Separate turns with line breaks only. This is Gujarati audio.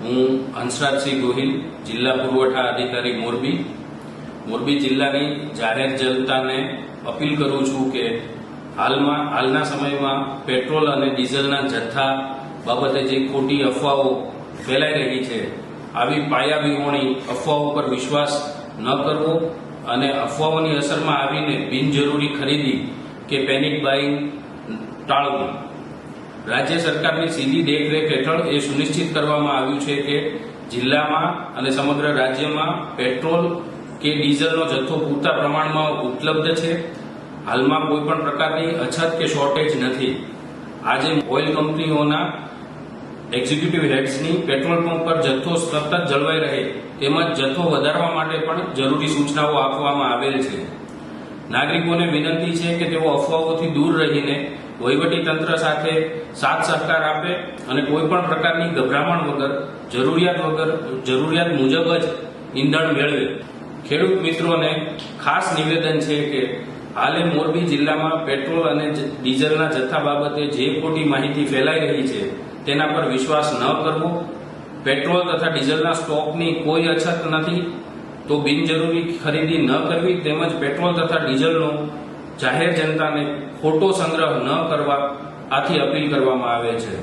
હું હંસરાજસિંહ ગોહિલ, જિલ્લા પુરવઠા અધિકારી મોરબી જિલ્લાની જાહેર જનતાને અપીલ કરું છું કે હાલના સમયમાં પેટ્રોલ અને ડીઝલના જથ્થા બાબતે જે ખોટી અફવાઓ ફેલાઈ રહી છે, આવી પાયાવિહોણી અફવાઓ પર વિશ્વાસ ન કરવો અને અફવાઓની અસરમાં આવીને બિનજરૂરી ખરીદી કે પેનિક બાઇંગ ટાળવું. રાજ્ય સરકારની સીધી દેખરેખ હેઠળ એ સુનિશ્ચિત કરવામાં આવ્યું છે કે જિલ્લામાં અને સમગ્ર રાજ્યમાં પેટ્રોલ કે ડીઝલનો જથ્થો પૂરતા પ્રમાણમાં ઉપલબ્ધ છે. હાલમાં કોઈ પણ પ્રકારની અછત કે શોર્ટેજ નથી. આજે ઓઇલ કંપનીઓના એક્ઝિક્યુટિવ હેડ્સની પેટ્રોલ પંપ પર જથ્થો સતત જળવાઈ રહે તેમજ જથ્થો વધારવા માટે પણ જરૂરી સૂચનાઓ આપવામાં આવેલ છે. નાગરિકોને વિનંતી છે કે તેઓ અફવાઓથી દૂર રહીને વહીવટી તંત્ર સાથે સાથ સહકાર આપે અને કોઈ પણ પ્રકારની ગભરામણ વગર જરૂરિયાત મુજબ જ ઈંધણ મેળવે. ખેડૂત મિત્રોને ખાસ નિવેદન છે કે હાલે મોરબી જિલ્લામાં પેટ્રોલ અને ડીઝલના જથ્થા બાબતે જે ખોટી માહિતી ફેલાઈ રહી છે તેના પર વિશ્વાસ ન કરવો. પેટ્રોલ તથા ડીઝલના સ્ટોકની કોઈ અછત નથી તો બિનજરૂરી ખરીદી ન કરવી તેમજ પેટ્રોલ તથા ડીઝલનો જાહેર જનતાને ખોટો સંગ્રહ ન કરવા આથી અપીલ કરવામાં આવે છે.